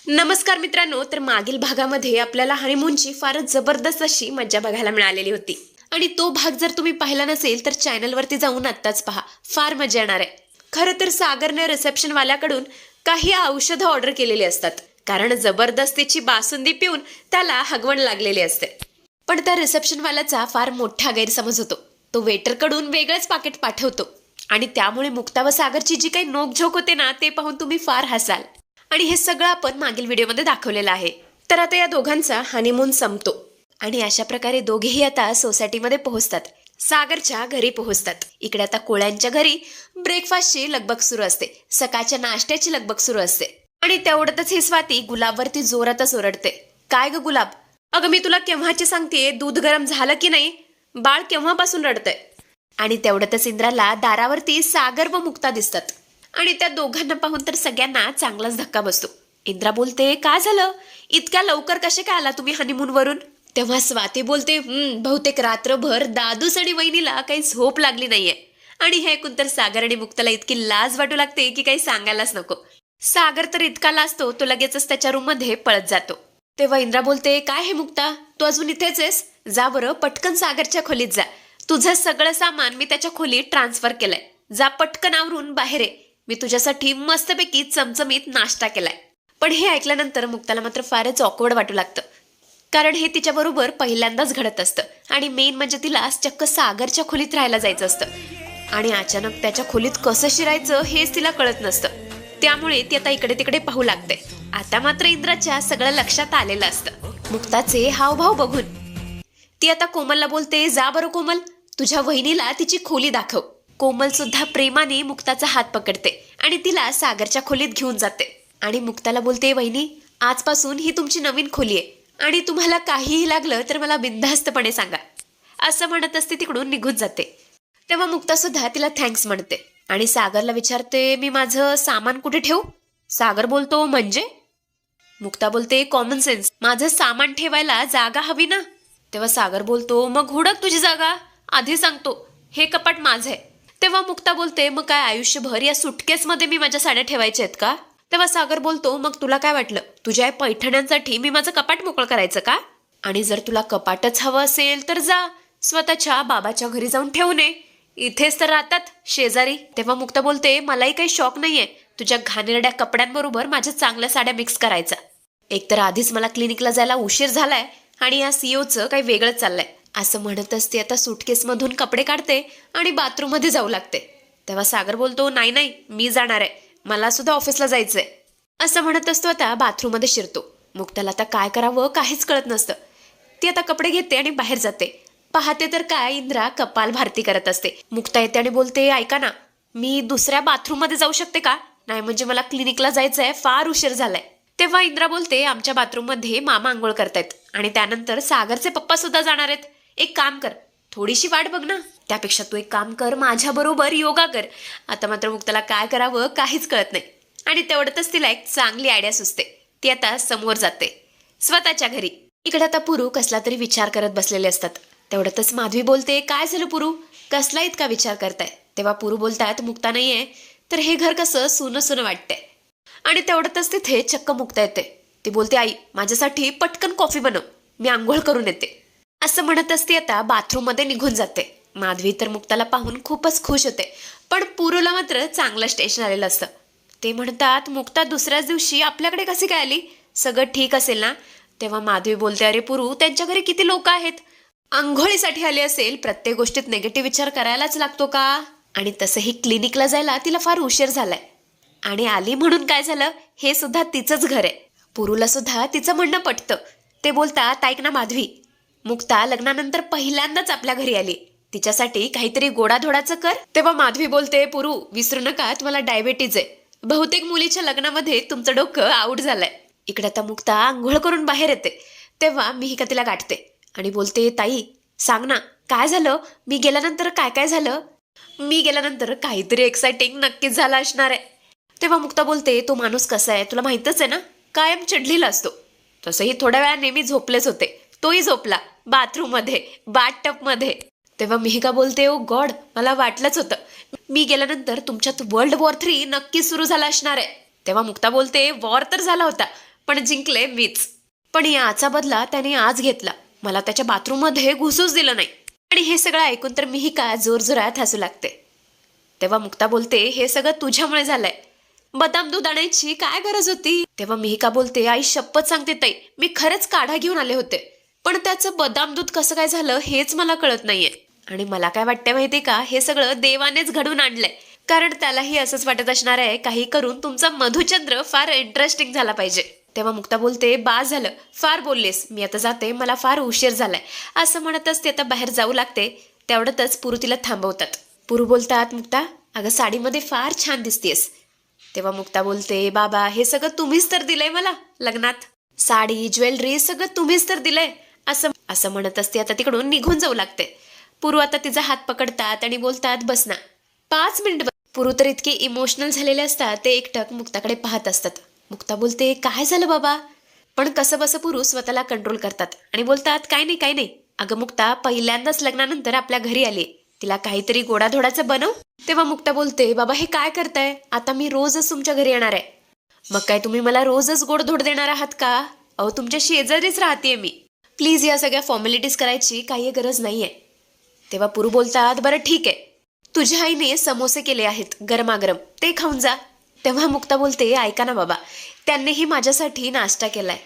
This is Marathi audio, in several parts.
नमस्कार मित्रांनो, तर मागील भागामध्ये आपल्याला हनीमूनची फारच जबरदस्त अशी मज्जा बघायला मिळालेली होती आणि तो भाग जर तुम्ही पाहिला नसेल तर चॅनलवरती जाऊन आत्ताच पहा, फार मजा येणार आहे. खरं तर सागरने रिसेप्शन वाल्याकडून काही औषधं ऑर्डर केलेली असतात, कारण जबरदस्तीची बासुंदी पिऊन त्याला हगवण लागलेली असते. पण त्या रिसेप्शन वाल्याचा फार मोठा गैरसमज होतो. तो वेटरकडून वेगळंच पाकिट पाठवतो आणि त्यामुळे मुक्ता व सागरची जी काही नोकझोक होते ना, ते पाहून तुम्ही फार हसाल. आणि हे सगळं आपण मागील व्हिडिओमध्ये दाखवलेलं आहे. तर आता या दोघांचा हनीमून संपतो आणि अशा प्रकारे दोघेही आता सोसायटीमध्ये पोहोचतात, सागरच्या घरी पोहोचतात. इकडे आता कोळ्यांच्या घरी ब्रेकफास्टची लगबग सुरू असते, सकाळच्या नाश्त्याची लगबग सुरू असते. आणि तेवढ्यातच ही स्वाती गुलाबवरती जोरातच ओरडते. काय ग गुलाब, अगं मी तुला केव्हाची सांगतेय, दूध गरम झालं की नाही, बाळ केव्हापासून रडतंय. आणि तेवढ्यातच इंद्राला दारावरती सागर व मुक्ता दिसतात आणि त्या दोघांना पाहून तर सगळ्यांना चांगलाच धक्का बसतो. इंद्रा बोलते, काय झालं, इतक्या लवकर कसे काय आला तुम्ही हनीमून वरून? तेव्हा स्वाती बोलते, बहुतेक रात्रभर दादूस आणि वहिनीला काही झोप लागली नाहीये. आणि हे ऐकून तर सागर आणि मुक्ताला इतकी लाज वाटू लागते की काही सांगायलाच नको. सागर तर इतका लाजतो, तो लगेचच त्याच्या रूम मध्ये पळत जातो. तेव्हा इंद्रा बोलते, काय हे मुक्ता, तू अजून इथेच आहेस? जा बरं पटकन सागरच्या खोलीत जा. तुझं सगळं सामान मी त्याच्या खोलीत ट्रान्सफर केलंय. जा पटकन आवरून बाहेर ये. मी तुझ्यासाठी मस्तपैकी चमचमीत नाश्ता केलाय. पण हे ऐकल्यानंतर मुक्ताला मात्र फारच ऑकवर्ड वाटू लागतं, कारण हे तिच्याबरोबर पहिल्यांदाच घडत असतं. आणि मेन म्हणजे तिला चक्क सागरच्या खोलीत राहायला जायचं असतं आणि अचानक त्याच्या खोलीत कसं शिरायचं हेच तिला कळत नसतं. त्यामुळे ती आता इकडे तिकडे पाहू लागते. आता मात्र इंद्राच्या सगळं लक्षात आलेलं असतं मुक्ताचे हावभाव बघून. ती आता कोमलला बोलते, जा बरं कोमल, तुझ्या वहिनीला तिची खोली दाखव. कोमल सुद्धा प्रेमाने मुक्ताचा हात पकडते आणि तिला सागरच्या खोलीत घेऊन जाते. आणि मुक्ताला बोलते, वहिनी, आजपासून ही तुमची नवीन खोली आहे आणि तुम्हाला काहीही लागलं तर मला बिनधास्तपणे सांगा. असं म्हणत असते तिकडून निघून जाते. तेव्हा मुक्ता सुद्धा तिला थँक्स म्हणते आणि सागरला विचारते, मी माझं सामान कुठे ठेवू? सागर बोलतो, म्हणजे? मुक्ता बोलते, कॉमन सेन्स, माझं सामान ठेवायला जागा हवी ना. तेव्हा सागर बोलतो, मग हुडक तुझी जागा, आधी सांगतो हे कपाट माझं आहे. तेव्हा मुक्ता बोलते, मग काय आयुष्यभर या सुटकेसमध्ये मी माझ्या साड्या ठेवायच्या आहेत का? तेव्हा सागर बोलतो, मग तुला काय वाटलं, तुझ्या पैठण्यांसाठी मी माझं कपाट मोकळं करायचं का? आणि जर तुला कपाटच हवं असेल तर जा स्वतःच्या बाबाच्या घरी जाऊन ठेवून ये, इथेच तर राहतात शेजारी. तेव्हा मुक्ता बोलते, मलाही काही शॉक नाहीये तुझ्या घाणेरड्या कपड्यांबरोबर माझ्या चांगल्या साड्या मिक्स करायचा. एकतर आधीच मला क्लिनिकला जायला उशीर झालाय आणि या सीओचं काही वेगळंच चाललंय. असं म्हणतच ती आता सुटकेसमधून कपडे काढते आणि बाथरूम मध्ये जाऊ लागते. तेव्हा सागर बोलतो, नाही नाही, मी जाणार आहे, मला सुद्धा ऑफिसला जायचंय. असं म्हणत असतो आता बाथरूम मध्ये शिरतो. मुक्ताला आता काय करावं काहीच कळत नसतं. ती आता कपडे घेते आणि बाहेर जाते. पाहते तर काय, इंद्रा कपाल भारती करत असते. मुक्ता येते आणि बोलते, ऐका ना, मी दुसऱ्या बाथरूम मध्ये जाऊ शकते का? नाही म्हणजे मला क्लिनिकला जायचंय, फार उशीर झालाय. तेव्हा इंद्रा बोलते, आमच्या बाथरूम मध्ये मामा आंघोळ करतायत आणि त्यानंतर सागरचे पप्पा सुद्धा जाणार आहेत. एक काम कर, थोडीशी वाट बघ ना, त्यापेक्षा तू एक काम कर, माझ्या बरोबर योगा कर. आता मात्र मुक्ताला काय करावं काहीच कळत नाही आणि तेवढ्यातच तिला एक चांगली आयडिया सुचते. ती आता समोर जाते स्वतःच्या घरी. इकडे आता पुरू कसला तरी विचार करत बसलेले असतात. तेवढ्यातच माधवी बोलते, काय झालं पुरू, कसला इतका विचार करताय? तेव्हा पुरू बोलतात, मुक्ता नाहीये तर हे घर कसं सुनं सुनं वाटतंय. आणि तेवढ्यातच तिथे चक्क मुक्ता येते. ती बोलते, आई, माझ्यासाठी पटकन कॉफी बनव, मी आंघोळ करून येते. असं म्हणत असते आता बाथरूम मध्ये निघून जाते. माधवी तर मुक्ताला पाहून खूपच खुश होते, पण पुरूला मात्र चांगलं स्टेशन आलेलं असतं. ते म्हणतात, मुक्ता दुसऱ्याच दिवशी आपल्याकडे कशी काय आली, सगळं ठीक असेल ना? तेव्हा माधवी बोलते, अरे पुरू, त्यांच्या घरी किती लोक आहेत, आंघोळीसाठी आली असेल, प्रत्येक गोष्टीत निगेटिव्ह विचार करायलाच लागतो का? आणि तसंही क्लिनिकला जायला तिला फार उशीर झालाय आणि आली म्हणून काय झालं, हे सुद्धा तिचंच घर आहे. पुरूला सुद्धा तिचं म्हणणं पटतं. ते बोलतात, ऐक ना माधवी, मुक्ता लग्नानंतर पहिल्यांदाच आपल्या घरी आली, तिच्यासाठी काहीतरी गोडाधोडाचं कर. तेव्हा माधवी बोलते, पुरू, विसरू नका, तुम्हाला डायबेटीज आहे, बहुतेक मुलीच्या लग्नामध्ये तुमचं डोकं आऊट झालंय. इकडे आता मुक्ता आंघोळ करून बाहेर येते. तेव्हा मिहिका तिला गाठते आणि बोलते, ताई सांग ना, काय झालं, मी गेल्यानंतर काय काय झालं? मी गेल्यानंतर काहीतरी एक्साइटिंग नक्कीच झालं असणार आहे. तेव्हा मुक्ता बोलते, तो माणूस कसा आहे तुला माहितच आहे ना, कायम चिडलेला असतो. तसंही थोड्या वेळा मी झोपलेच होते, तोही झोपला बाथरूम मध्ये, बाथटब मध्ये. तेव्हा मिहिका बोलते, ओ गॉड, मला वाटलंच होतं, मी गेल्यानंतर तुमच्यात वर्ल्ड वॉर 3 नक्की सुरू झाला असणार आहे. तेव्हा मुक्ता बोलते, वॉर तर झाला होता, पण जिंकले मीच. पण याचा बदला त्याने आज घेतला. मला त्याच्या बाथरूममध्ये घुसूच दिलं नाही. आणि हे सगळं ऐकून तर मीही का जोरजोरात हसू लागते. तेव्हा मुक्ता बोलते, हे सगळं तुझ्यामुळे झालंय. बदाम दूध आणायची काय गरज होती? तेव्हा मिहिका बोलते, आई शपथ सांगते ताई, मी खरंच काढा घेऊन आले होते. पण त्याचं बदाम दूध कसं काय झालं हेच मला कळत नाहीये. आणि मला काय वाटतंय माहितीये का, हे सगळं देवानेच घडवून आणलंय. कारण त्यालाही असंच वाटत असणार आहे, काही करून तुमचा मधुचंद्र फार इंटरेस्टिंग झाला पाहिजे. तेव्हा मुक्ता बोलते, बास झालं, फार बोललेस, मी आता जाते, मला फार उशीर झालाय. असं म्हणतच ते आता बाहेर जाऊ लागते. तेवढ्यातच पुरू तिला थांबवतात. पुरू बोलतात, मुक्ता अगं साडीमध्ये फार छान दिसतेस. तेव्हा मुक्ता बोलते, बाबा हे सगळं तुम्हीच तर दिलंय मला लग्नात. साडी ज्वेलरी सगळं तुम्हीच तर दिलंय. असं म्हणत असते आता तिकडून निघून जाऊ लागते. पुरू आता तिचा हात पकडतात आणि बोलतात, बस ना 5 मिनिट. पुरू तर इतके इमोशनल झालेले असतात, ते एकटक मुक्ताकडे पाहत असतात. मुक्ता बोलते, काय झालं बाबा? पण कसं बसं पुरू स्वतःला कंट्रोल करतात आणि बोलतात, काय नाही काय नाही. अगं मुक्ता पहिल्यांदाच लग्नानंतर आपल्या घरी आली, तिला काहीतरी गोडाधोडाचं बनव. तेव्हा मुक्ता बोलते, बाबा हे काय करताय? आता मी रोजच तुमच्या घरी येणार आहे. मग काय तुम्ही मला रोजच गोडधोड देणार आहात का? अहो तुमच्या शेजारीच राहतेय मी. प्लीज या सगळ्या फॉर्मॅलिटीज करायची काही गरज नाहीये. तेव्हा पुरू बोलतात, बरं ठीक आहे, तुझ्या आईने समोसे केले आहेत गरमागरम, ते खाऊन जा. तेव्हा मुक्ता बोलते, ऐका ना बाबा, त्यांनीही माझ्यासाठी नाश्ता केलाय.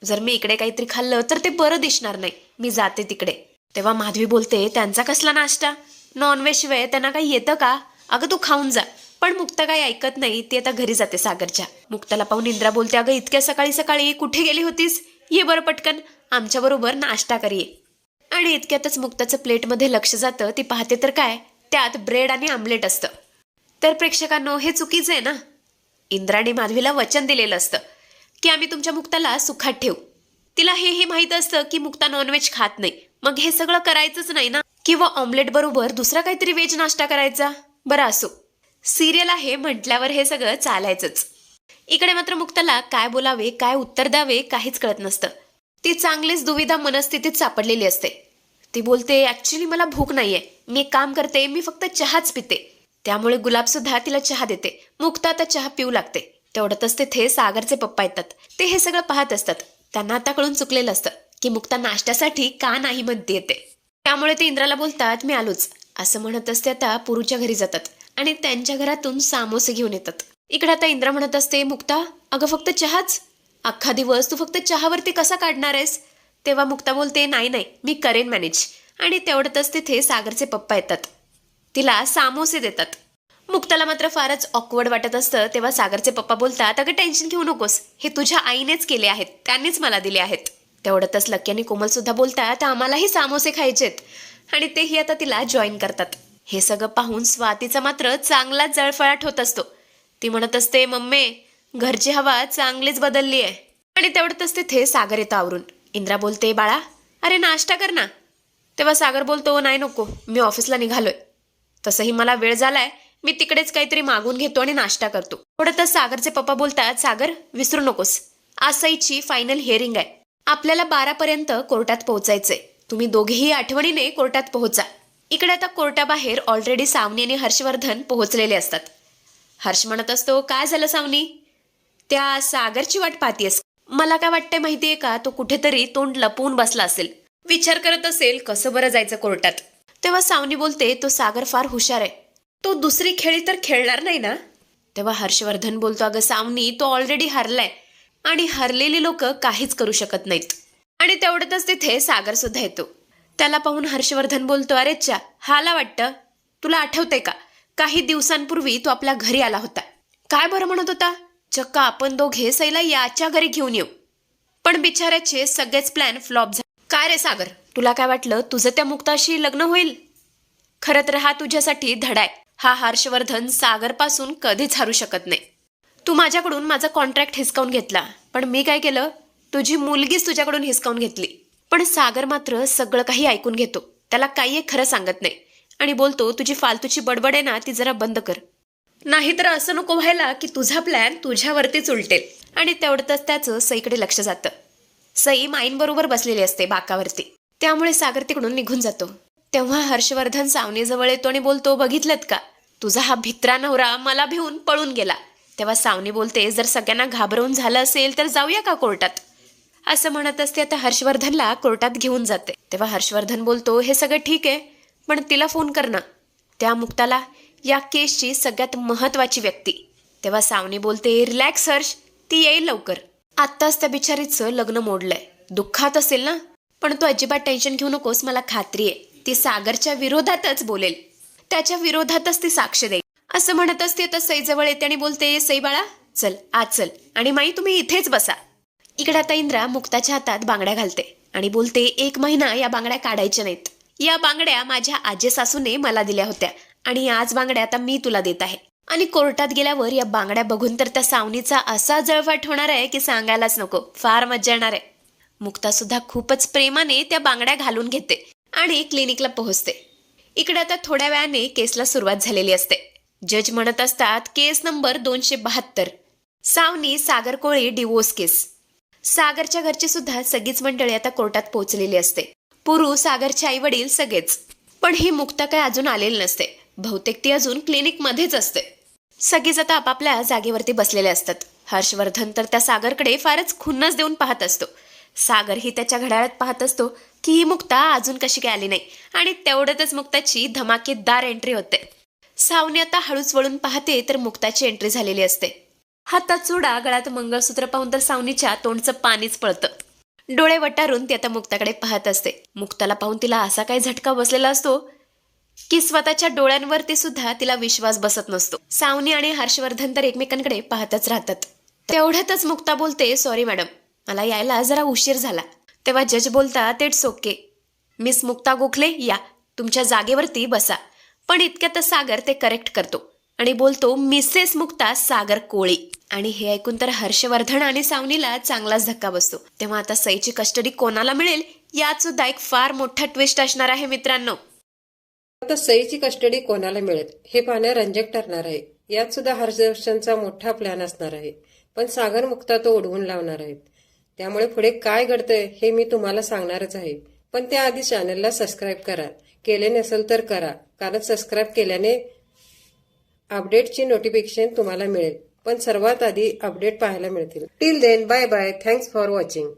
जर मी इकडे काहीतरी खाल्लं तर ते बरं दिसणार नाही, मी जाते तिकडे. तेव्हा माधवी बोलते, त्यांचा कसला नाश्ता? नॉनव्हेज शिवाय त्यांना काही येतं का? अगं तू खाऊन जा. पण मुक्ता काही ऐकत नाही, ती आता घरी जाते सागरच्या. मुक्ताला पाहून इंद्रा बोलते, अगं इतक्या सकाळी सकाळी कुठे गेली होतीस? ये बरं पटकन आमच्या बरोबर नाश्ता करिये. आणि इतक्यातच मुक्ताचं प्लेटमध्ये लक्ष जातं. ती पाहते तर काय, त्यात ब्रेड आणि आमलेट असतं. तर प्रेक्षकांनो हे चुकीचं आहे ना. इंद्राने माधवीला वचन दिलेलं असतं की आम्ही तुमच्या मुक्ताला सुखात ठेवू. तिला हेही माहित असतं की मुक्ता नॉनव्हेज खात नाही, मग हे सगळं करायचंच नाही ना. किंवा ऑमलेट बरोबर दुसरा काहीतरी व्हेज नाश्ता करायचा. बरं असो, सिरियल आहे म्हटल्यावर हे सगळं चालायचंच. इकडे मात्र मुक्ताला काय बोलावे काय उत्तर द्यावे काहीच कळत नसतं. ती चांगलीच दुविधा मनस्थितीत सापडलेली असते. ती बोलते, ऍक्च्युली मला भूक नाहीये, मी एक काम करते, मी फक्त चहाच पिते. त्यामुळे गुलाब सुद्धा तिला चहा देते. मुक्ता आता चहा पिऊ लागते. तेवढ्यातच तिथे सागरचे पप्पा येतात. ते हे सगळं पाहत असतात. त्यांना आता कळून चुकलेलं असतं की मुक्ता नाश्त्यासाठी का नाही म्हणते येते. त्यामुळे ते इंद्राला बोलतात, मी आलोच. असं म्हणत असते आता पुरूच्या घरी जातात आणि त्यांच्या घरातून सामोसे घेऊन येतात. इकडे आता इंद्रा म्हणत असते, मुक्ता अगं फक्त चहाच? अख्खा दिवस तू फक्त चहावरती कसा काढणार आहेस? तेव्हा मुक्ता बोलते, नाही नाही मी करेन मॅनेज. आणि तेवढ्यातच तिथे सागरचे पप्पा येतात, तिला सामोसे देतात. मुक्ताला मात्र फारच ऑकवर्ड वाटत असतं. तेव्हा सागरचे पप्पा बोलतात, अगं टेन्शन घेऊ नकोस, हे तुझ्या आईनेच केले आहेत, त्यांनीच मला दिले आहेत. तेवढ्यातच लक्की आणि कोमल सुद्धा बोलतात, आम्हालाही सामोसे खायचेत. आणि तेही आता तिला जॉईन करतात. हे सगळं पाहून स्वातीचा मात्र चांगलाच जळफळाट होत असतो. ती म्हणत असते, मम्मी घरची हवा चांगलीच बदलली आहे. आणि तेवढ्यातच तिथे सागर येतो आवरून. इंद्रा बोलते, बाळा अरे नाश्ता कर ना. तेव्हा सागर बोलतो, नाही नको, मी ऑफिसला निघालोय. तसंही मला वेळ झालाय, मी तिकडेच काहीतरी मागून घेतो आणि नाश्ता करतो. थोडंतच सागरचे पप्पा बोलतात, सागर विसरू नकोस, आज सईची फायनल हिअरिंग आहे. आपल्याला 12पर्यंत कोर्टात पोहोचायचंय. तुम्ही दोघेही आठवणीने कोर्टात पोहोचा. इकडे आता कोर्टाबाहेर ऑलरेडी सावनी आणि हर्षवर्धन पोहोचलेले असतात. हर्ष म्हणत असतो, काय झालं सावनी? त्या सागरची वाट पाहतीयस? मला काय वाटतंय माहितीये का, तो कुठेतरी तोंड लपवून बसला असेल, विचार करत असेल कसं बरं जायचं कोर्टात. तेव्हा सावनी बोलते, तो सागर फार हुशार आहे, तो दुसरी खेळी तर खेळणार नाही ना. तेव्हा हर्षवर्धन बोलतो, अगं सावनी तो ऑलरेडी हरलाय आणि हरलेली लोक काहीच करू शकत नाहीत. आणि तेवढ्यातच तिथे सागर सुद्धा येतो. त्याला पाहून हर्षवर्धन बोलतो, अरे च्या हाला वाटतं, तुला आठवतंय का काही दिवसांपूर्वी तो आपल्या घरी आला होता. काय बरं म्हणत होता, चक्का आपण दोघे सईला याच्या घरी घेऊन येऊ. पण बिचाऱ्याचे सगळेच प्लॅन फ्लॉप झाले. काय रे सागर, तुला काय वाटलं तुझं त्या मुक्ताशी लग्न होईल? खरं तर हा तुझ्यासाठी धडा आहे. हा हर्षवर्धन सागर पासून कधीच हरू शकत नाही. तू माझ्याकडून माझा कॉन्ट्रॅक्ट हिसकावून घेतला, पण मी काय केलं, तुझी मुलगीच तुझ्याकडून हिसकावून घेतली. पण सागर मात्र सगळं काही ऐकून घेतो. त्याला काही एक खरं सांगत नाही आणि बोलतो, तुझी फालतूची बडबड आहे ना ती जरा बंद कर, नाहीतर असं नको व्हायला की तुझा प्लॅन तुझ्यावरतीच उलटेल. आणि तेवढंच त्याचं सईकडे लक्ष जातं. सई माईंबरोबर बसलेली असते बाकावरती. त्यामुळे सागर तिकडून निघून जातो. तेव्हा हर्षवर्धन सावनीजवळ येतो आणि बोलतो, बघितलंत का, तुझा हा भित्रा नवरा मला भिवून पळून गेला. तेव्हा सावनी बोलते, जर सगळ्यांना घाबरवून झालं असेल तर जाऊया का कोर्टात? असं म्हणत असते आता हर्षवर्धनला कोर्टात घेऊन जाते. तेव्हा हर्षवर्धन बोलतो, हे सगळं ठीक आहे, पण तिला फोन कर ना, त्या मुक्ताला, या केसची सगळ्यात महत्वाची व्यक्ती. तेव्हा सावनी बोलते, रिलॅक्स हर्ष, ती येईल लवकर. आत्ताच त्या बिचारीचं लग्न मोडलंय, दुःखात असेल ना, पण तू अजिबात टेन्शन घेऊ नकोस, मला खात्री आहे ती सागरच्या विरोधातच बोलेल, त्याच्या विरोधातच ती साक्ष देईल. असं म्हणत असते तर सई जवळ येते आणि बोलते, सई बाळा चल आज चल, आणि माई तुम्ही इथेच बसा. इकडे आता इंद्रा मुक्ताच्या हातात बांगड्या घालते आणि बोलते, 1 महिना या बांगड्या काढायच्या नाहीत. या बांगड्या माझ्या आजी सासूने मला दिल्या होत्या आणि आज बांगड्या आता मी तुला देत आहे. आणि कोर्टात गेल्यावर या बांगड्या बघून तर त्या सावनीचा असा जळफाट होणार आहे की सांगायलाच नको, फार मजा येणार आहे. मुक्ता सुद्धा खूपच प्रेमाने त्या बांगड्या घालून घेते आणि क्लिनिकला पोहोचते. इकडे आता थोड्या वेळाने केसला सुरुवात झालेली असते. जज म्हणत असतात, केस नंबर 272, सावनी सागर कोळी डिवोर्स केस. सागरच्या घरची सुद्धा सगळीच मंडळी आता कोर्टात पोहोचलेली असते. पुरू, सागरचे आई वडील सगळेच. पण ही मुक्ता काय अजून आलेली नसते. बहुतेक ती अजून क्लिनिक मध्येच असते. सगळीच आता आपापल्या जागेवरती बसलेले असतात. हर्षवर्धन तर त्या सागरकडे फारच खुन्नस देऊन पाहत असतो. सागर ही त्याच्या घड्याळात पाहत असतो की ही मुक्ता अजून कशी काय आली नाही, आणि तेवढ्यातच मुक्ताची धमाकेदार एंट्री होते. सावनी आता हळूच वळून पाहते तर मुक्ताची एंट्री झालेली असते. हातात चुडा, गळ्यात मंगळसूत्र पाहून तर सावनीच्या तोंडचं पाणीच पळतं. डोळे वटारून ती आता मुक्ताकडे पाहत असते. मुक्ताला पाहून तिला असा काही झटका बसलेला असतो की स्वतःच्या डोळ्यांवरती सुद्धा तिला विश्वास बसत नसतो. सावनी आणि हर्षवर्धन तर एकमेकांकडे पाहतच राहतात. तेवढ्यातच मुक्ता बोलते, सॉरी मॅडम, मला यायला जरा उशीर झाला. तेव्हा जज बोलतात, it's okay miss Mukta Gokhale, या तुमच्या जागेवरती बसा. पण इतक्यात सागर ते करेक्ट करतो आणि बोलतो, मिसेस मुक्ता सागर कोळी. आणि हे ऐकून तर हर्षवर्धन आणि सावनीला चांगलाच धक्का बसतो. तेव्हा आता सईची कस्टडी कोणाला मिळेल यात सुद्धा एक फार मोठा ट्विस्ट असणार आहे मित्रांनो. आता सईची कस्टडी कोणाला मिळेल हे पाहणं रंजक ठरणार आहे. यात सुद्धा हर्षवर्धनचा मोठा प्लॅन असणार आहे, पण सागर मुक्ता तो उडवून लावणार आहेत. त्यामुळे पुढे काय घडतंय हे मी तुम्हाला सांगणारच आहे. पण त्याआधी चॅनलला सबस्क्राईब करा, केले नसेल तर करा, कारण सबस्क्राईब केल्याने अपडेटची नोटिफिकेशन तुम्हाला मिळेल, पण सर्वात आधी अपडेट पाहायला मिळतील. Till then, bye bye, thanks for watching.